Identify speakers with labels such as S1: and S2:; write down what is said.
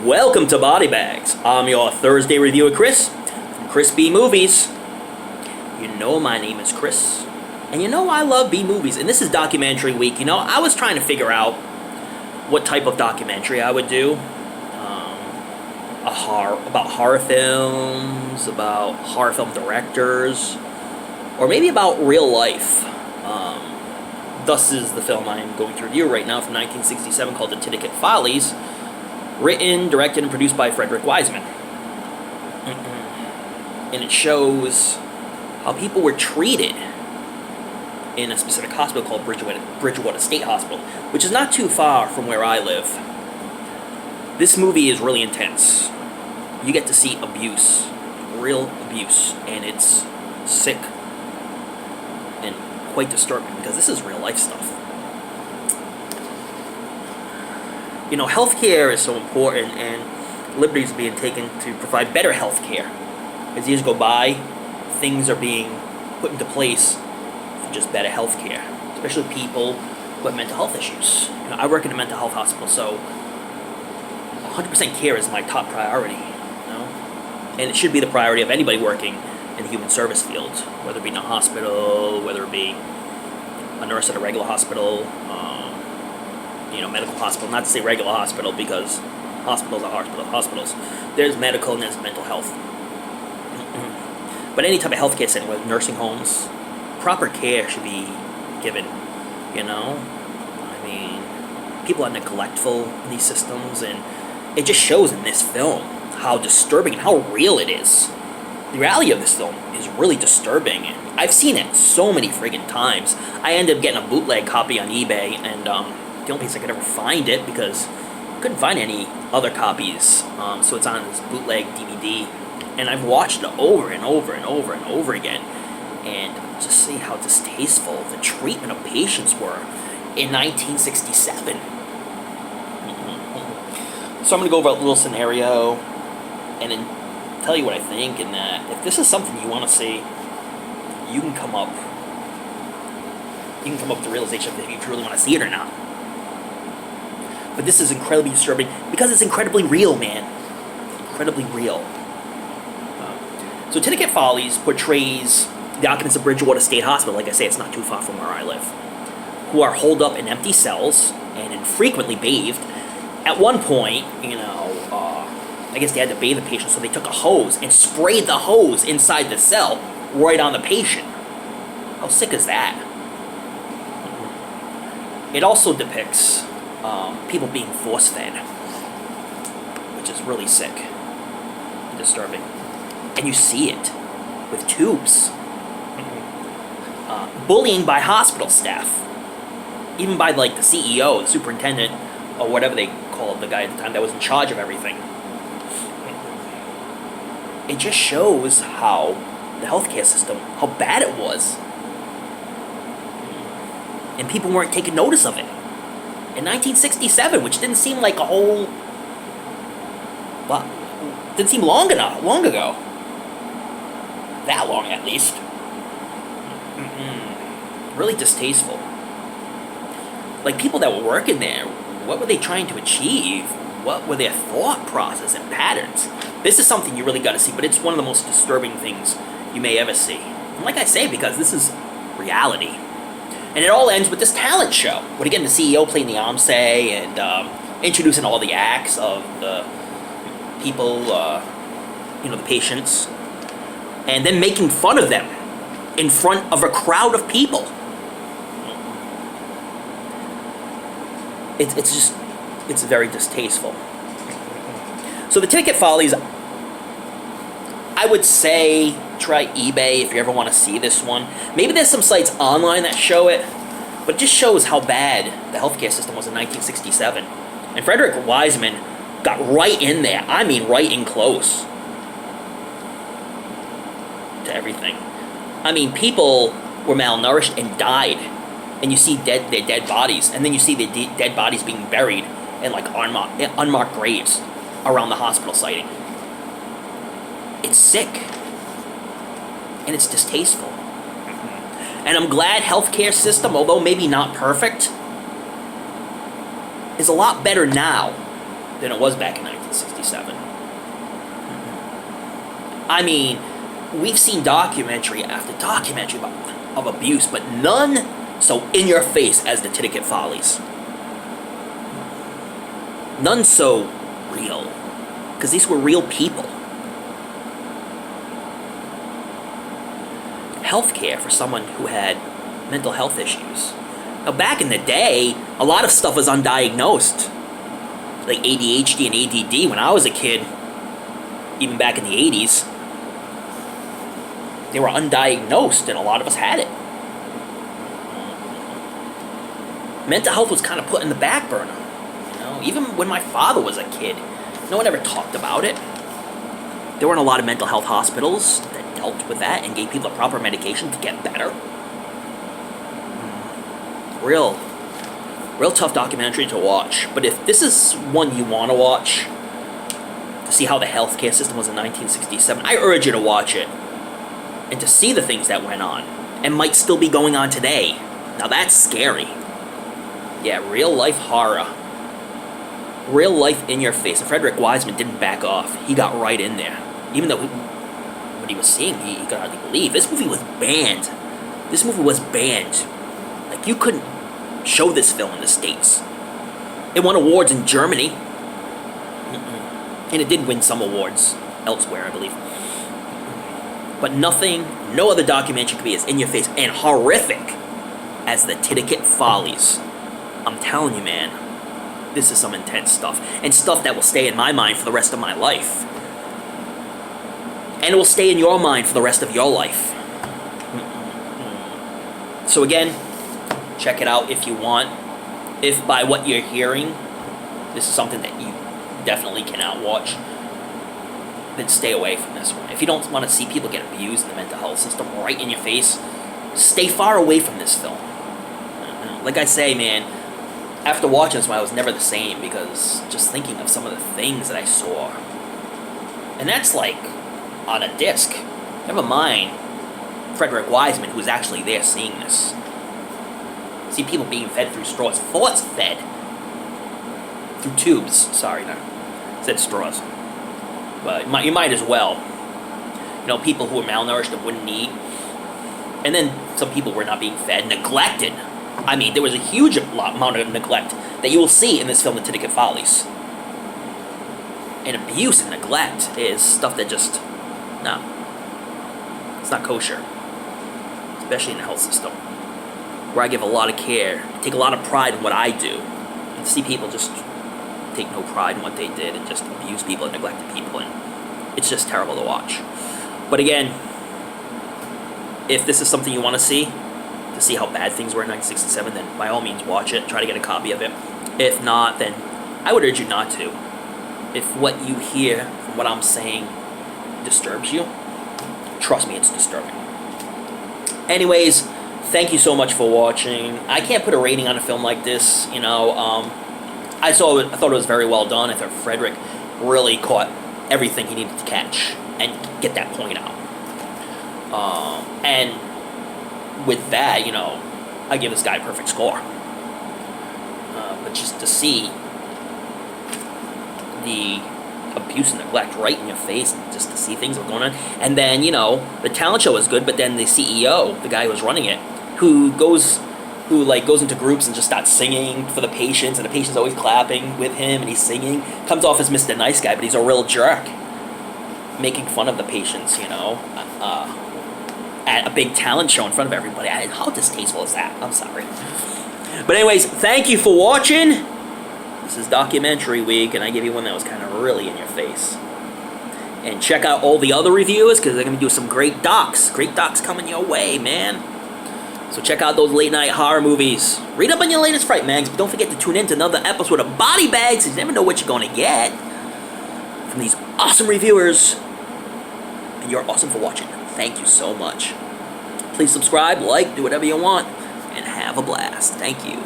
S1: Welcome to Body Bags. I'm your Thursday reviewer, Chris, from Chris B Movies. You know my name is Chris, and you know I love B movies, and this is documentary week. You know, I was trying to figure out what type of documentary I would do. About horror films, about horror film directors, or maybe about real life. Thus is the film I am going to review right now from 1967 called The Titicut Follies, written, directed, and produced by Frederick Wiseman. And it shows how people were treated in a specific hospital called Bridgewater State Hospital, which is not too far from where I live. This movie is really intense. You get to see abuse, real abuse, and it's sick and quite disturbing because this is real life stuff. You know, healthcare is so important, and liberties are being taken to provide better healthcare. As years go by, things are being put into place for just better healthcare, especially people who have mental health issues. You know, I work in a mental health hospital, so 100% care is my top priority. You know, and it should be the priority of anybody working in the human service field, whether it be in a hospital, whether it be a nurse at a regular hospital. Medical hospital, not to say regular hospital, because hospitals are hospitals. There's medical and there's mental health. But any type of healthcare setting, whether nursing homes, proper care should be given, you know? I mean, people are neglectful in these systems, and it just shows in this film how disturbing and how real it is. The reality of this film is really disturbing, and I've seen it so many friggin' times. I ended up getting a bootleg copy on eBay, and the only place I could ever find it because I couldn't find any other copies. So it's on this bootleg DVD, and I've watched it over and over and over and over again, and just see how distasteful the treatment of patients were in 1967. So I'm going to go over a little scenario and then tell you what I think, and that if this is something you want to see, you can come up with the realization if you truly want to see it or not. But this is incredibly disturbing because it's incredibly real, man. Incredibly real. So Titicut Follies portrays the occupants of Bridgewater State Hospital, like I say, it's not too far from where I live, who are holed up in empty cells and infrequently bathed. At one point, I guess they had to bathe the patient, so they took a hose and sprayed the hose inside the cell right on the patient. How sick is that? It also depicts people being force-fed, which is really sick and disturbing. And you see it with tubes. Bullying by hospital staff. Even by, the CEO, the superintendent, or whatever they called the guy at the time that was in charge of everything. It just shows how the healthcare system, how bad it was. And people weren't taking notice of it. In 1967, which didn't seem like a whole... didn't seem long ago. That long, at least. Really distasteful. People that were working there, what were they trying to achieve? What were their thought process and patterns? This is something you really got to see, but it's one of the most disturbing things you may ever see. And like I say, because this is reality. And it all ends with this talent show. With, again, the CEO playing the Amse and introducing all the acts of the people, the patients, and then making fun of them in front of a crowd of people. It's very distasteful. So the Titicut Follies, I would say try eBay if you ever want to see this one. Maybe there's some sites online that show it, but it just shows how bad the healthcare system was in 1967. And Frederick Wiseman got right in there. I mean, right in close to everything. I mean, people were malnourished and died, and you see their dead bodies, and then you see the dead bodies being buried in unmarked graves around the hospital siting. It's sick, and it's distasteful. And I'm glad healthcare system, although maybe not perfect, is a lot better now than it was back in 1967. I mean, we've seen documentary after documentary of abuse, but none so in your face as the Titicut Follies. None so real, because these were real people. Healthcare for someone who had mental health issues. Now, back in the day, a lot of stuff was undiagnosed, like ADHD and ADD. When I was a kid, even back in the 80s, they were undiagnosed, and a lot of us had it. Mental health was kind of put in the back burner. You know, even when my father was a kid, no one ever talked about it. There weren't a lot of mental health hospitals that dealt with that and gave people the proper medication to get better. Real tough documentary to watch. But if this is one you want to watch, to see how the healthcare system was in 1967, I urge you to watch it. And to see the things that went on, and might still be going on today. Now that's scary. Yeah, real life horror. Real life in your face. And Frederick Wiseman didn't back off. He got right in there. Even though what he was seeing, he could hardly believe. This movie was banned. This movie was banned. Like, you couldn't show this film in the States. It won awards in Germany. And it did win some awards elsewhere, I believe. But no other documentary could be as in your face and horrific as the Titicut Follies. I'm telling you, man, this is some intense stuff. And stuff that will stay in my mind for the rest of my life. And it will stay in your mind for the rest of your life. So again, check it out if you want. If by what you're hearing, this is something that you definitely cannot watch, then stay away from this one. If you don't want to see people get abused in the mental health system right in your face, stay far away from this film. Like I say, man, after watching this one, I was never the same, because just thinking of some of the things that I saw. And that's like on a disc. Never mind Frederick Wiseman, who was actually there seeing this. See people being fed through straws. Force fed. Through tubes. Sorry, no. Said straws. But you might as well. You know, people who were malnourished and wouldn't eat. And then some people were not being fed. Neglected. I mean, there was a huge amount of neglect that you will see in this film, The Titicut Follies. And abuse and neglect is stuff that just... no. It's not kosher. Especially in the health system. Where I give a lot of care. I take a lot of pride in what I do. And to see people just take no pride in what they did and just abuse people and neglect people, and it's just terrible to watch. But again, if this is something you want to see how bad things were in 1967, then by all means watch it, try to get a copy of it. If not, then I would urge you not to. If what you hear from what I'm saying disturbs you, trust me, it's disturbing. Anyways, thank you so much for watching. I can't put a rating on a film like this, you know. I thought it was very well done. I thought Frederick really caught everything he needed to catch and get that point out. And with that, you know, I give this guy a perfect score. But just to see the abuse and neglect right in your face, and just to see things that were going on. And then, you know, the talent show was good, but then the CEO, the guy who was running it, who goes into groups and just starts singing for the patients, and the patient's always clapping with him, and he's singing. Comes off as Mr. Nice Guy, but he's a real jerk. Making fun of the patients, you know, at a big talent show in front of everybody. How distasteful is that? I'm sorry. But anyways, thank you for watching. This is Documentary Week, and I gave you one that was kind of really in your face. And check out all the other reviews, because they're going to do some great docs. Great docs coming your way, man. So check out those late night horror movies. Read up on your latest Fright Mags, but don't forget to tune in to another episode of Body Bags, because you never know what you're going to get from these awesome reviewers. And you're awesome for watching. Thank you so much. Please subscribe, like, do whatever you want, and have a blast. Thank you.